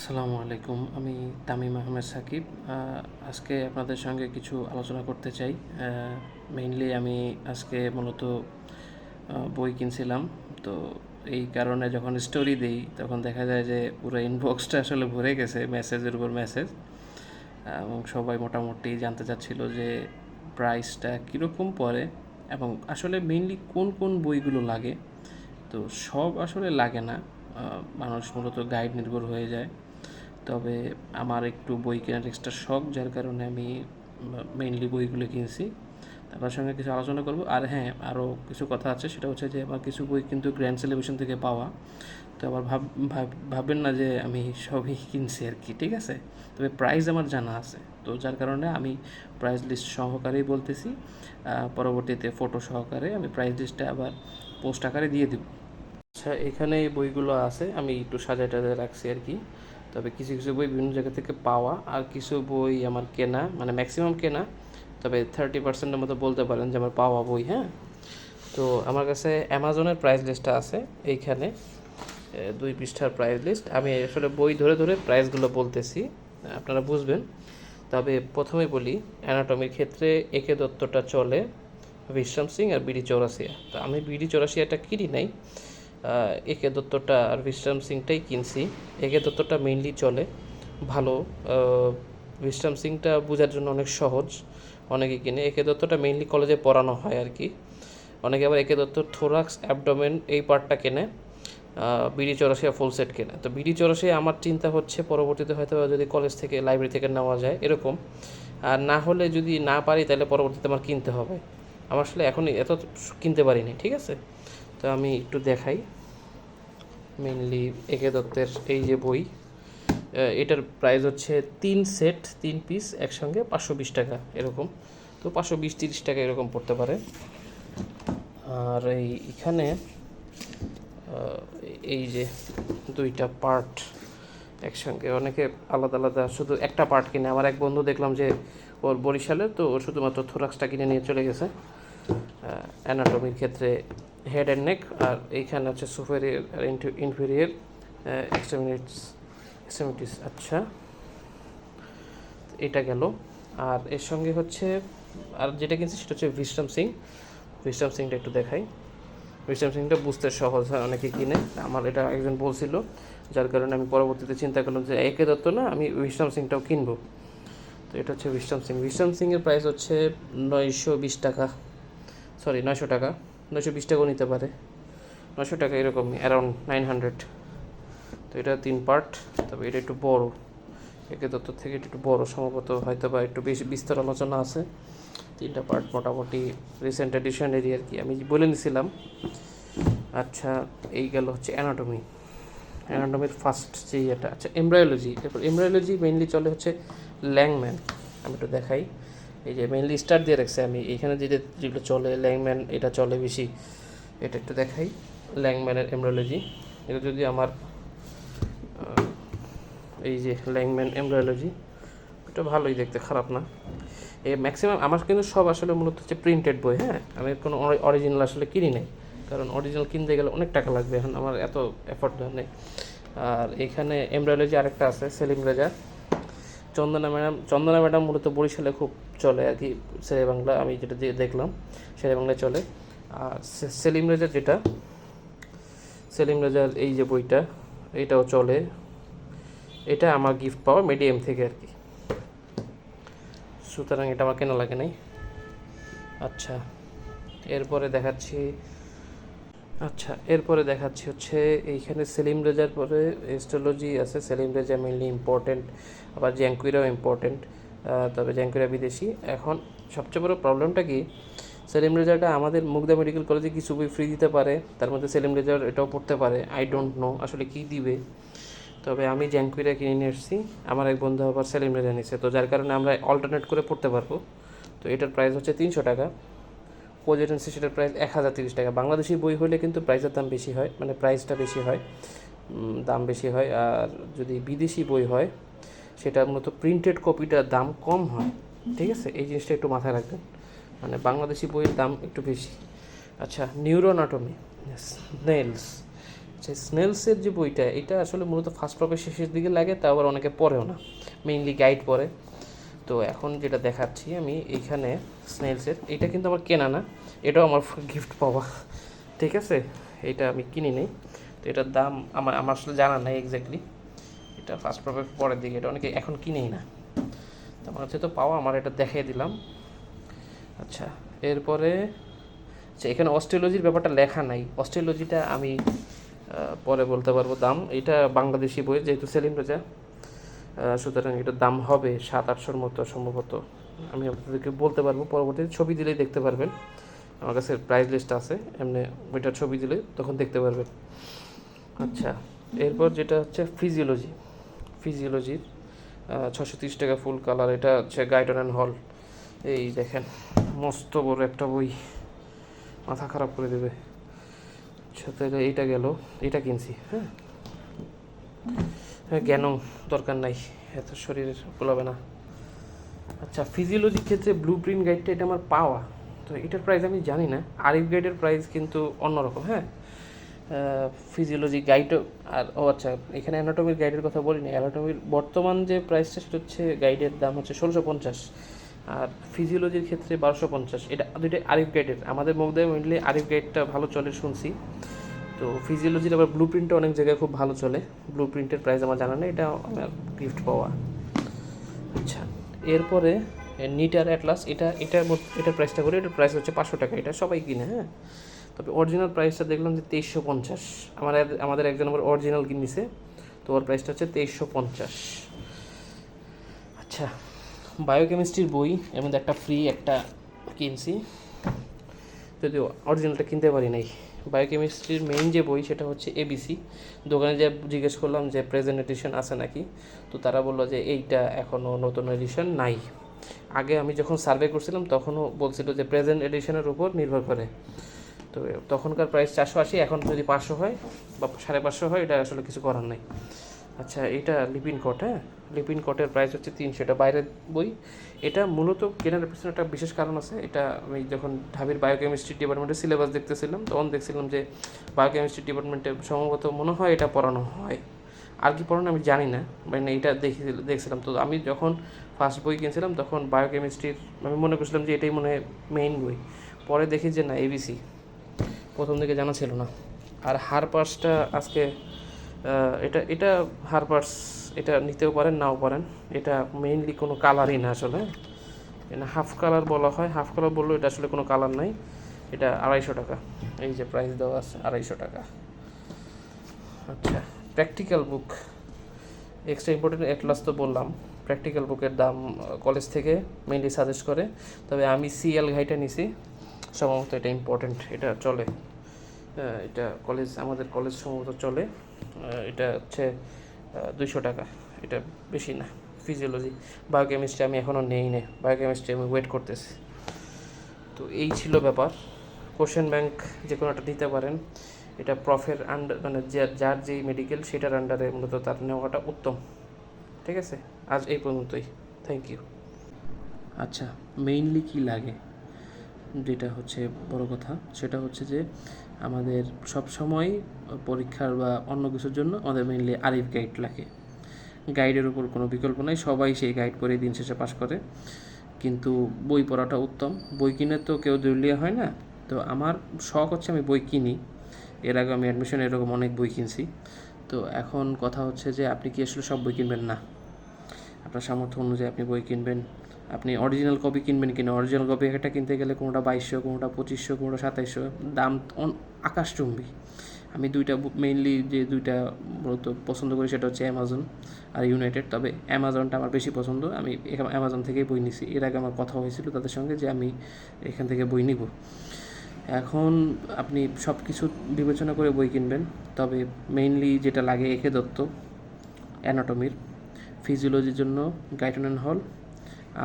আসসালামু আলাইকুম। আমি তামিম আহমেদ সাকিব। আজকে আপনাদের সঙ্গে কিছু আলোচনা করতে চাই। মেইনলি আমি আজকে মূলত বই কিনছিলাম। তো এই কারণে যখন স্টোরি দেই তখন দেখা যায় যে পুরো ইনবক্সটা আসলে ভরে গেছে মেসেজের উপর মেসেজ, এবং সবাই মোটামুটি জানতে চাচ্ছিল যে প্রাইসটা কীরকম পড়ে এবং আসলে মেইনলি কোন কোন বইগুলো লাগে। তো সব আসলে লাগে না, মানুষ মূলত গাইড নির্ভর হয়ে যায়। তবে আমার একটু বই কেনার এক্সট্রা শখ, যার কারণে আমি মেইনলি বইগুলো কিনছি। আপনার সঙ্গে কিছু আলোচনা করব। আর হ্যাঁ, আরও কিছু কথা আছে, সেটা হচ্ছে যে আমার কিছু বই কিন্তু গ্র্যান্ড সেলিব্রেশন থেকে পাওয়া। তো আবার ভাববেন না যে আমি সবই কিনছি আর কি, ঠিক আছে। তবে প্রাইস আমার জানা আছে, তো যার কারণে আমি প্রাইস লিস্ট সহকারেই বলতেছি। পরবর্তীতে ফটো সহকারে আমি প্রাইস লিস্টটা আবার পোস্ট আকারে দিয়ে দেব। আচ্ছা, এখানে এই বইগুলো আছে, আমি একটু সাজায় টাজায় রাখছি আর কি। তবে কিছু কিছু বই বিভিন্ন জায়গা থেকে পাওয়া, আর কিছু বই আমার কেনা, মানে ম্যাক্সিমাম কেনা। তবে 30%-এর মতো বলতে পারেন যে আমার পাওয়া বই। হ্যাঁ, তো আমার কাছে অ্যামাজনের প্রাইস লিস্টটা আছে এইখানে, 2 পৃষ্ঠার প্রাইস লিস্ট। আমি আসলে বই ধরে ধরে প্রাইসগুলো বলতেছি, আপনারা বুঝবেন। তবে প্রথমে বলি, অ্যানাটমির ক্ষেত্রে একে দত্তটা চলে, বিশ্রাম সিং আর বিডি চৌরাসিয়া। তো আমি বিডি চৌরাসিয়াটা কিনি নাই, একে দত্তটা আর বিশ্রাম সিংটাই কিনছি। একে দত্তটা মেইনলি চলে ভালো, বিশ্রাম সিংটা বোঝার জন্য অনেক সহজ, অনেকে কিনে। একে দত্তটা মেইনলি কলেজে পড়ানো হয় আর কি। অনেকে আবার একে দত্তর থোরাক্স অ্যাবডোমেন এই পার্টটা কেনে, বিডি চৌরাশিয়া ফুল সেট কেনে। তো বিডি চৌরাশিয়া আমার চিন্তা হচ্ছে পরবর্তীতে হয়তো যদি কলেজ থেকে লাইব্রেরি থেকে নেওয়া যায় এরকম, আর না হলে যদি না পারি তাহলে পরবর্তীতে আমার কিনতে হবে। আমার আসলে এখন এত কিনতে পারিনি, ঠিক আছে। তো আমি একটু দেখাই মেইনলি একে দত্তের এই যে বই, এটার প্রাইস হচ্ছে 3 সেট 3 পিস একসঙ্গে 520 টাকা এরকম। তো 520-30 টাকা এরকম পড়তে পারে। আর এইখানে এই যে 2টা পার্ট একসঙ্গে, অনেকে আলাদা আলাদা শুধু একটা পার্ট কিনে। আমার এক বন্ধু দেখলাম যে ওর বরিশালে, তো ও শুধুমাত্র থোরাক্সটা কিনে নিয়ে চলে গেছে। অ্যানাটমির ক্ষেত্রে হেড অ্যান্ড নেক, আর এইখানে হচ্ছে সুপেরিয়র আর ইনফেরিয়র এক্সট্রিমিটিস। আচ্ছা, এটা গেল। আর এর সঙ্গে হচ্ছে আর যেটা কিনছি সেটা হচ্ছে বিশ্রাম সিং। বিশ্রাম সিংটা একটু দেখাই। বিশ্রাম সিংটা বুঝতে সহজ হয়, অনেকে কিনে। আমার এটা একজন বলছিল, যার কারণে আমি পরবর্তীতে চিন্তা করলাম যে একে দত্ত না, আমি বিশ্রাম সিংটাও কিনবো। তো এটা হচ্ছে বিশ্রাম সিং। বিশ্রাম সিংয়ের প্রাইস হচ্ছে 920 টাকা, সরি 900 টাকা। 920 টাকাও নিতে পারে, 900 টাকা এরকমই, অ্যারাউন্ড 900। তো এটা 3 পার্ট, তবে এটা একটু বড়, একে দত্ত থেকে একটু বড় সম্ভবত, হয়তো বা একটু বেশি বিস্তর আলোচনা আছে। 3টা পার্ট মোটামুটি রিসেন্ট এডিশনেরই আর কি, আমি বলে নিছিলাম। আচ্ছা, এই গেল হচ্ছে অ্যানাটমি। অ্যানাটমির ফার্স্ট যে এটা, আচ্ছা এমব্রায়োলজি। এরপর এমব্রায়োলজি মেইনলি চলে হচ্ছে ল্যাংম্যান। আমি একটু দেখাই, এই যে মেইনলি স্টার দিয়ে রাখছি আমি এইখানে, যেগুলো চলে ল্যাংম্যান এটা চলে বেশি। এটা একটু দেখাই, ল্যাংম্যানের এমব্রায়োলজি। এটা যদি আমার এই যে ল্যাংম্যান এমব্রায়োলজি, এটা ভালোই দেখতে, খারাপ না। এই ম্যাক্সিমাম আমার কিন্তু সব আসলে মূলত হচ্ছে প্রিন্টেড বই। হ্যাঁ, আমি কোনো অরিজিনাল আসলে কিনি নাই, কারণ অরিজিনাল কিনতে গেলে অনেক টাকা লাগবে, এখন আমার এত এফোর্ট নেই। আর এখানে এমব্রায়োলজি আরেকটা আছে, সেলিম রেজা। চন্দনা ম্যাডাম মূলত বরিশালে খুব চলে আর কি, শেরে বাংলা আমি যেটা দেখলাম শেরে বাংলায় চলে। আর সেলিম রেজার যেটা, সেলিম রেজার এই যে বইটা, এইটাও চলে। এটা আমার গিফট পাওয়া মিডিয়াম থেকে আর কি, সুতরাং এটা আমার কেনা লাগে নাই। আচ্ছা, এরপরে দেখাচ্ছি হচ্ছে এইখানে সেলিম রেজার পরে এস্ট্রোলজি আছে। সেলিম রেজা মেনলি ইম্পর্টেন্ট, আবার জ্যাঙ্কুইরাও ইম্পর্টেন্ট, তবে জ্যাঙ্কুইরা বিদেশি। এখন সবচেয়ে বড় প্রবলেমটা কি, সেলিম রেজাটা আমাদের মুগদা মেডিকেল কলেজে কিছু বই ফ্রি দিতে পারে, তার মধ্যে সেলিম রেজার এটাও পড়তে পারে। আই ডোন্ট নো আসলে কী দিবে। তবে আমি জ্যাঙ্কুইরা কিনে নিয়ে এসেছি, আমার এক বন্ধু আবার সেলিম রেজা নিছে, তো যার কারণে আমরা অল্টারনেট করে পড়তে পারবো। তো এটার প্রাইস হচ্ছে 300 টাকা। কোজেটেন্সি সেটার প্রাইস 1030 টাকা। বাংলাদেশি বই হলে কিন্তু প্রাইসের দাম বেশি হয়, মানে প্রাইসটা বেশি হয়, দাম বেশি হয়। আর যদি বিদেশি বই হয় সেটা মূলত প্রিন্টেড কপিটার দাম কম হয়, ঠিক আছে। এই জিনিসটা একটু মাথায় রাখবেন, মানে বাংলাদেশি বইয়ের দাম একটু বেশি। আচ্ছা, নিউরোনাটমি, নেলস, আচ্ছা, স্নেলসের যে বইটা, এটা আসলে মূলত ফার্স্ট প্রপের শেষের দিকে লাগে, তা আবার অনেকে পড়েও না, মেইনলি গাইড পড়ে। তো এখন যেটা দেখাচ্ছি আমি এইখানে স্নেলসের, এটা কিন্তু আমার কেনা না, এটাও আমার গিফট পাওয়া, ঠিক আছে। এটা আমি কিনি নেই, তো এটার দাম আমার আমার আসলে জানা নাই এক্স্যাক্টলি, এটা ফার্স্ট প্রপের পরের দিকে, এটা অনেকে এখন কিনেই না, তো আমার হচ্ছে তো পাওয়া, আমার এটা দেখিয়ে দিলাম। আচ্ছা, এরপরে আচ্ছা, এখানে অস্ট্রোলজির ব্যাপারটা লেখা নাই, অস্ট্রোলজিটা আমি পরে বলতে পারবো দাম। এটা বাংলাদেশি বই, যেহেতু সেলিম রেজা, সুতরাং এটার দাম হবে 700-800 মতো সম্ভবত। আমি আপনাদেরকে বলতে পারবো, পরবর্তীতে ছবি দিলেই দেখতে পারবেন, আমার কাছে প্রাইস লিস্ট আছে, এমনি বইটার ছবি দিলে তখন দেখতে পারবেন। আচ্ছা, এরপর যেটা হচ্ছে ফিজিওলজির 630 টাকা ফুল কালার, এটা হচ্ছে গাইডন অ্যান্ড হল। এই দেখেন, মস্ত বড় একটা বই, মাথা খারাপ করে দেবে। আচ্ছা, তাহলে এইটা গেল, এটা কিনছি। হ্যাঁ হ্যাঁ, জ্ঞানও দরকার নাই, এত শরীর গোলাবে না। আচ্ছা, ফিজিওলজির ক্ষেত্রে ব্লু প্রিন্ট গাইডটা, এটা আমার পাওয়া, তো এটার প্রাইস আমি জানি না। আরিফ গাইডের প্রাইস কিন্তু অন্যরকম। হ্যাঁ, ফিজিওলজি গাইডও, আর আচ্ছা, এখানে অ্যানাটমির গাইডের কথা বলিনি। অ্যানাটমির বর্তমান যে প্রাইসটা, সেটা হচ্ছে গাইডের দাম হচ্ছে 1650, আর ফিজিওলজির ক্ষেত্রে 1250। এটা দুইটাই আরিফ গাইডের, আমাদের মুখ দিয়ে মেনলি আরিফ গাইডটা ভালো চলে শুনছি। তো ফিজিওলজির আবার ব্লু প্রিন্টটা অনেক জায়গায় খুব ভালো চলে, ব্লু প্রিন্টের প্রাইস আমার জানা নেই, এটা আমার গিফট পাওয়া। আচ্ছা, এরপরে নিটার অ্যাটলাস, এটার প্রাইসটা করে, এটার প্রাইস হচ্ছে 500 টাকা, এটা সবাই কিনে। হ্যাঁ, তবে অরিজিনাল প্রাইসটা দেখলাম যে 2350। আমাদের একজন আবার অরিজিনাল কিনেছে, তো ওর প্রাইসটা হচ্ছে 2350। আচ্ছা, বায়োকেমিস্ট্রির বই, এর মধ্যে একটা ফ্রি একটা কিনছি, যদিও অরিজিনালটা কিনতে পারি নাই। বায়োকেমিস্ট্রির মেইন যে বই, সেটা হচ্ছে এবিসি। দোকানে যে জিজ্ঞেস করলাম যে প্রেজেন্ট এডিশন আছে নাকি, তো তারা বললো যে এইটা এখনও নতুন এডিশন নাই। আগে আমি যখন সার্ভে করছিলাম তখনও বলছিল যে প্রেজেন্ট এডিশনের উপর নির্ভর করে, তো তখনকার প্রাইস 480, এখন যদি 500 হয় বা 550 হয়, এটা আসলে কিছু করার নাই। আচ্ছা, এটা লিপিন কট। হ্যাঁ, লিপিন কটের প্রাইস হচ্ছে 300, এটা বাইরের বই। এটা মূলত কেনার পিছনে একটা বিশেষ কারণ আছে। এটা আমি যখন ঢাবির বায়োকেমিস্ট্রি ডিপার্টমেন্টের সিলেবাস দেখতেছিলাম, তখন দেখছিলাম যে বায়োকেমিস্ট্রি ডিপার্টমেন্টে সম্ভবত মনে হয় এটা পড়ানো হয়, আর কি পড়ানো আমি জানি না, মানে এটা দেখছিলাম। তো আমি যখন ফার্স্ট বই কিনছিলাম, তখন বায়োকেমিস্ট্রির আমি মনে করছিলাম যে এটাই মনে হয় মেইন বই, পরে দেখি যে না, এবিসি। প্রথম দিকে জানা ছিল না। আর হারপার্সটা আজকে, এটা এটা হারপার্স, এটা নিতেও পারেন নাও পারেন, এটা মেইনলি কোনো কালারই না আসলে, এটা হাফ কালার বলা হয়, হাফ কালার বললেও এটা আসলে কোনো কালার নাই। এটা 250 টাকা, এই যে প্রাইস দেওয়া আছে 250 টাকা। আচ্ছা, প্র্যাকটিক্যাল বুক, এক্সট্রা ইম্পর্টেন্ট অ্যাটলাস তো বললাম, প্র্যাকটিক্যাল বুকের দাম কলেজ থেকে মেইনলি সাজেস্ট করে, তবে আমি সিএল ঘাইটা নিছি, সম্ভবত এটা ইম্পর্টেন্ট, এটা চলে, এটা আমাদের কলেজ সম্ভবত চলে। এটা হচ্ছে 200 টাকা, এটা বেশি না। ফিজিওলজি, বায়োকেমিস্ট্রি আমি এখনও নেই নে, বায়োকেমিস্ট্রি আমি ওয়েট করতেছি। তো এই ছিল ব্যাপার। কোশ্চেন ব্যাংক যে কোনো একটা দিতে পারেন, এটা প্রফের আন্ডার, মানে যার যেই মেডিকেল সেটার আন্ডারে মূলত তার নেওয়াটা উত্তম। ঠিক আছে, আজ এই পর্যন্তই, থ্যাংক ইউ। আচ্ছা, মেইনলি কি লাগে, যেটা হচ্ছে বড় কথা, সেটা হচ্ছে যে আমাদের সব সময় পরীক্ষার বা অন্য কিছুর জন্য আমাদের মেইনলি আরিফ গাইড লাগে। গাইডের উপর কোনো বিকল্প নেই, সবাই সেই গাইড করে দিন শেষে পাস করে। কিন্তু বই পড়াটা উত্তম, বই কিনে তো কেউ দলীয় হয় না। তো আমার শখ হচ্ছে আমি বই কিনি, এর আগে আমি অ্যাডমিশন এরকম অনেক বই কিনছি। তো এখন কথা হচ্ছে যে আপনি কি আসলে সব বই কিনবেন না, আপনার সামর্থ্য অনুযায়ী আপনি বই কিনবেন। আপনি অরিজিনাল কপি কিনবেন কিনা, অরিজিনাল কপি একটা কিনতে গেলে কোনোটা 2200, কোনোটা 2500, কোনোটা 2700, দাম আকাশচুম্বী। আমি মেইনলি যে দুইটা মূলত পছন্দ করি, সেটা হচ্ছে অ্যামাজন আর ইউনাইটেড। তবে অ্যামাজনটা আমার বেশি পছন্দ, আমি অ্যামাজন থেকেই বই নিছি। এর আগে আমার কথা হয়েছিল তাদের সঙ্গে যে আমি এখান থেকে বই নিব। এখন আপনি সব কিছু বিবেচনা করে বই কিনবেন, তবে মেইনলি যেটা লাগে একে দত্ত অ্যানাটমির, ফিজিওলজির জন্য গাইডন অ্যান্ড হল,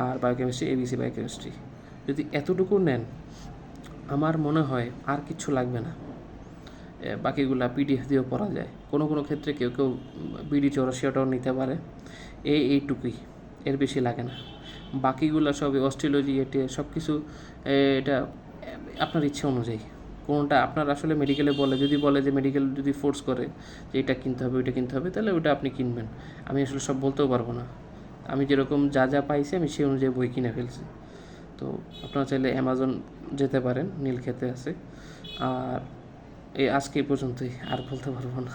আর বায়োকেমিস্ট্রি এবিসি বায়োকেমিস্ট্রি। যদি এতটুকু নেন, আমার মনে হয় আর কিছু লাগবে না, বাকিগুলা পিডিএফ দিয়েও পড়া যায়। কোনো কোনো ক্ষেত্রে কেউ কেউ বিডি 84টাও নিতে পারে, এইটুকুই, এর বেশি লাগে না। বাকিগুলা সবই অস্ট্রোলজি, এটি সব কিছু এটা আপনার ইচ্ছে অনুযায়ী কোনোটা আপনার আসলে মেডিকেলে যদি বলে যে মেডিকেল যদি ফোর্স করে যে এটা কিনতে হবে ওইটা কিনতে হবে, তাহলে ওইটা আপনি কিনবেন। আমি আসলে সব বলতেও পারবো না। আমি যেরকম যা যা পাইছি আমি সেই অনুযায়ী বই কিনে ফেলছি। তো আপনারা চাইলে অ্যামাজন যেতে পারেন, নীলক্ষেতে আছে। আর আজকে এই পর্যন্তই, আর বলতে পারবো না।